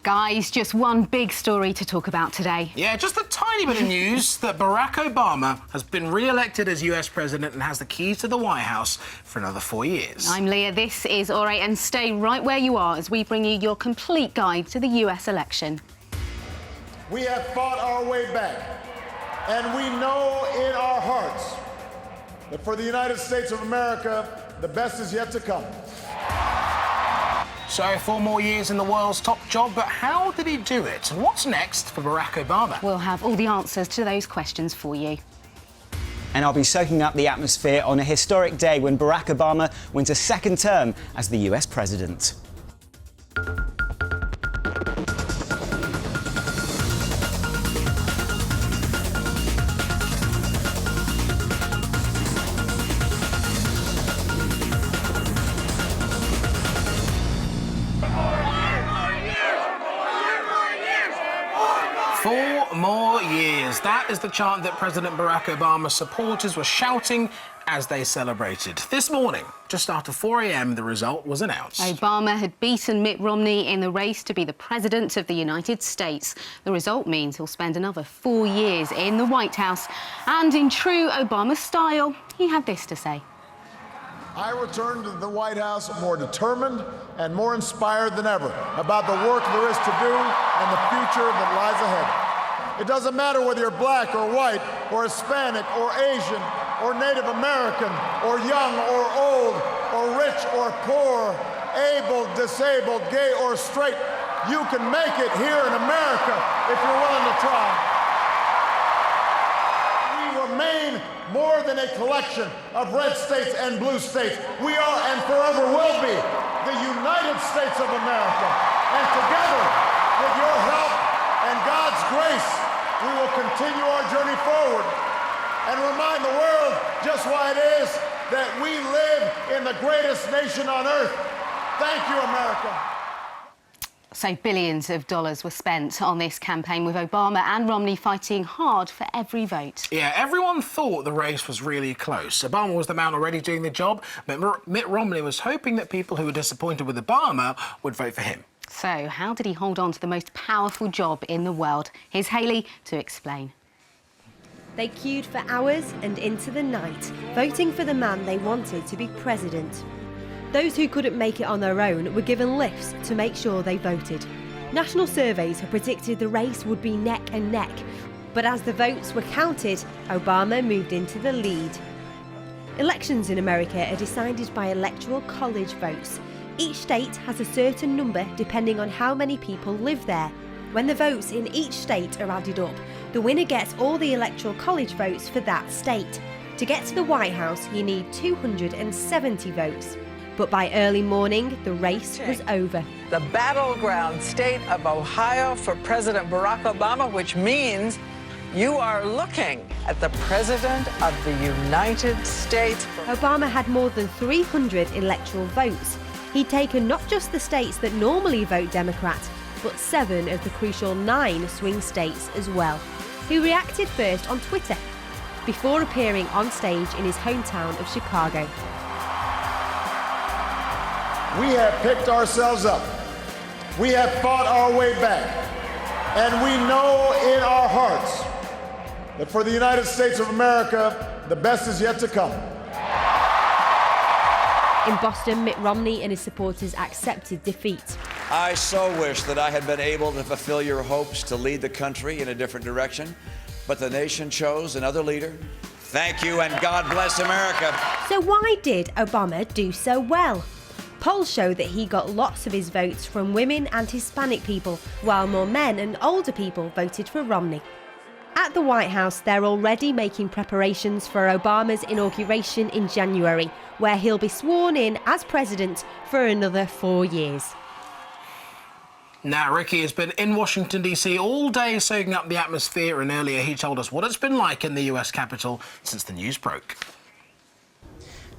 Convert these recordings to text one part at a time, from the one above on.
Guys, just one big story to talk about today. Yeah, just a tiny bit of news that Barack Obama has been re-elected as US president and has the keys to the White House for another 4 years. I'm Leah, this is All Right, and stay right where you are as we bring you your complete guide to the US election. We have fought our way back, and we know in our hearts that for the United States of America, the best is yet to come. So 4 more years in the world's top job, but how did he do it? And what's next for Barack Obama? We'll have all the answers to those questions for you. And I'll be soaking up the atmosphere on a historic day when Barack Obama wins a second term as the US president. Four more years. That is the chant that President Barack Obama's supporters were shouting as they celebrated. This morning, just after 4 a.m, the result was announced. Obama had beaten Mitt Romney in the race to be the President of the United States. The result means he'll spend another 4 years in the White House. And in true Obama style, he had this to say. I return to the White House more determined and more inspired than ever about the work there is to do and the future that lies ahead. It doesn't matter whether you're black or white or Hispanic or Asian or Native American or young or old or rich or poor, able, disabled, gay or straight. You can make it here in America if you're willing to try. We remain more than a collection of red states and blue states. We are and forever will be the United States of America. And together, with your help and God's grace, we will continue our journey forward and remind the world just why it is that we live in the greatest nation on earth. Thank you, America. So billions of dollars were spent on this campaign, with Obama and Romney fighting hard for every vote. Yeah, everyone thought the race was really close. Obama was the man already doing the job, but Mitt Romney was hoping that people who were disappointed with Obama would vote for him. So how did he hold on to the most powerful job in the world? Here's Hayley to explain. They queued for hours and into the night, voting for the man they wanted to be president. Those who couldn't make it on their own were given lifts to make sure they voted. National surveys have predicted the race would be neck and neck, but as the votes were counted, Obama moved into the lead. Elections in America are decided by electoral college votes. Each state has a certain number depending on how many people live there. When the votes in each state are added up, the winner gets all the electoral college votes for that state. To get to the White House, you need 270 votes. But by early morning, the race was over. The battleground state of Ohio for President Barack Obama, which means you are looking at the President of the United States. Obama had more than 300 electoral votes. He'd taken not just the states that normally vote Democrat, but 7 of the crucial 9 swing states as well. He reacted first on Twitter, before appearing on stage in his hometown of Chicago. We have picked ourselves up. We have fought our way back. And we know in our hearts that for the United States of America, the best is yet to come. In Boston, Mitt Romney and his supporters accepted defeat. I so wish that I had been able to fulfill your hopes to lead the country in a different direction, but the nation chose another leader. Thank you, and God bless America. So why did Obama do so well? Polls show that he got lots of his votes from women and Hispanic people, while more men and older people voted for Romney. At the White House, they're already making preparations for Obama's inauguration in January, where he'll be sworn in as president for another 4 years. Now, Ricky has been in Washington, D.C. all day soaking up the atmosphere, and earlier he told us what it's been like in the US Capitol since the news broke.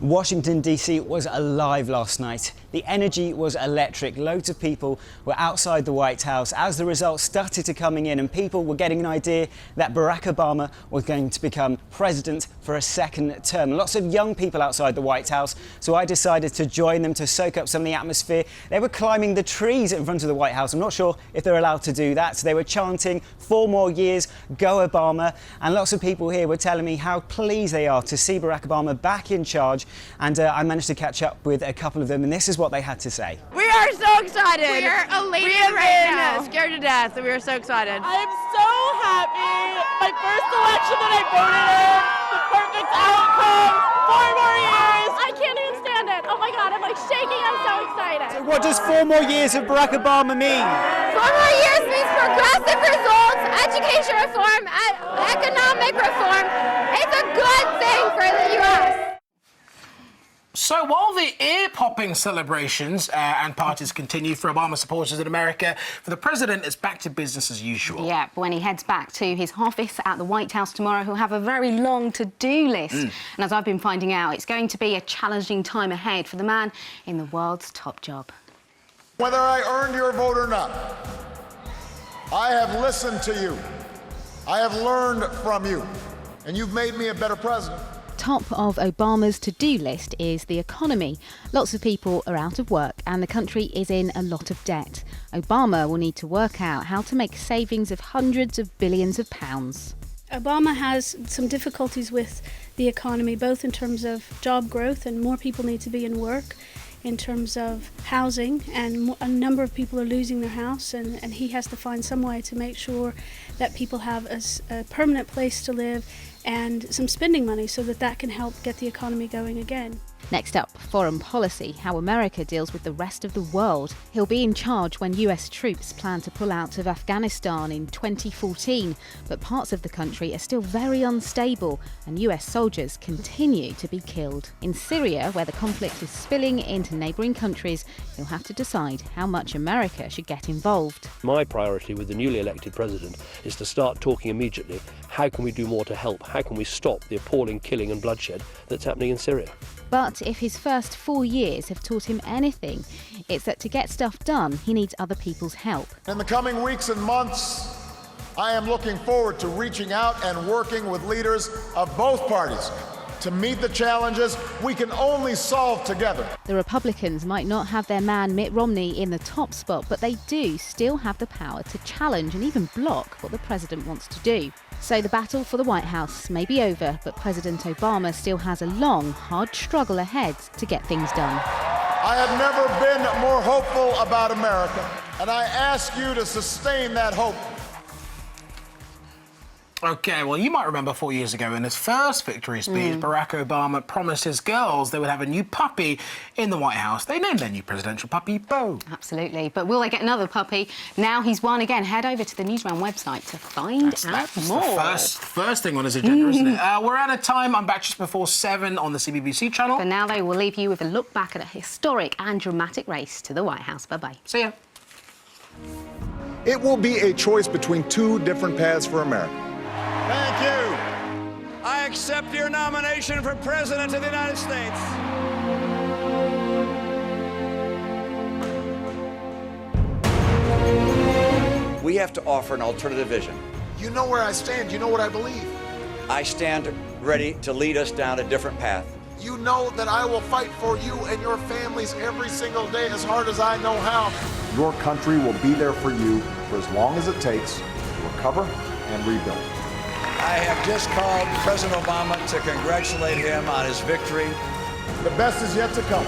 Washington, D.C. was alive last night. The energy was electric. Loads of people were outside the White House as the results started to coming in, and people were getting an idea that Barack Obama was going to become president for a second term. Lots of young people outside the White House, so I decided to join them to soak up some of the atmosphere. They were climbing the trees in front of the White House. I'm not sure if they're allowed to do that. So they were chanting 4 more years, go Obama. And lots of people here were telling me how pleased they are to see Barack Obama back in charge. And I managed to catch up with a couple of them, and this is what they had to say. We are so excited. We are elated We have right been now. scared to death, and we are so excited. I'm so happy. My first election that I voted in, the perfect outcome. 4 more years. I can't even stand it. Oh my God, I'm like shaking. I'm so excited. So what does 4 more years of Barack Obama mean? 4 more years means progressive results, education reform, economic reform. It's a good thing for the U.S. So while the ear-popping celebrations and parties continue for Obama supporters in America, for the president, it's back to business as usual. Yeah, when he heads back to his office at the White House tomorrow, he'll have a very long to-do list. And as I've been finding out, it's going to be a challenging time ahead for the man in the world's top job. Whether I earned your vote or not, I have listened to you. I have learned from you, and you've made me a better president. Top of Obama's to-do list is the economy. Lots of people are out of work and the country is in a lot of debt. Obama will need to work out how to make savings of hundreds of billions of pounds. Obama has some difficulties with the economy, both in terms of job growth, and more people need to be in work, in terms of housing, and a number of people are losing their house, and he has to find some way to make sure that people have a permanent place to live and some spending money so that can help get the economy going again. Next up, foreign policy, how America deals with the rest of the world. He'll be in charge when US troops plan to pull out of Afghanistan in 2014, but parts of the country are still very unstable and US soldiers continue to be killed. In Syria, where the conflict is spilling into neighbouring countries, he'll have to decide how much America should get involved. My priority with the newly elected president is to start talking immediately. How can we do more to help? How can we stop the appalling killing and bloodshed that's happening in Syria? But if his first 4 years have taught him anything, it's that to get stuff done, he needs other people's help. In the coming weeks and months, I am looking forward to reaching out and working with leaders of both parties to meet the challenges we can only solve together. The Republicans might not have their man Mitt Romney in the top spot, but they do still have the power to challenge and even block what the president wants to do. So the battle for the White House may be over, but President Obama still has a long, hard struggle ahead to get things done. I have never been more hopeful about America, and I ask you to sustain that hope. OK, well, you might remember 4 years ago in his first victory speech, Barack Obama promised his girls they would have a new puppy in the White House. They named their new presidential puppy Bo. Absolutely. But will they get another puppy? Now he's won again. Head over to the Newsround website to find out more. That's the first thing on his agenda, isn't it? We're out of time. I'm back just before 7 on the CBBC channel. For now, though, we'll leave you with a look back at a historic and dramatic race to the White House. Bye-bye. See ya. It will be a choice between 2 different paths for America. Thank you. I accept your nomination for President of the United States. We have to offer an alternative vision. You know where I stand. You know what I believe. I stand ready to lead us down a different path. You know that I will fight for you and your families every single day as hard as I know how. Your country will be there for you for as long as it takes to recover and rebuild. I have just called President Obama to congratulate him on his victory. The best is yet to come.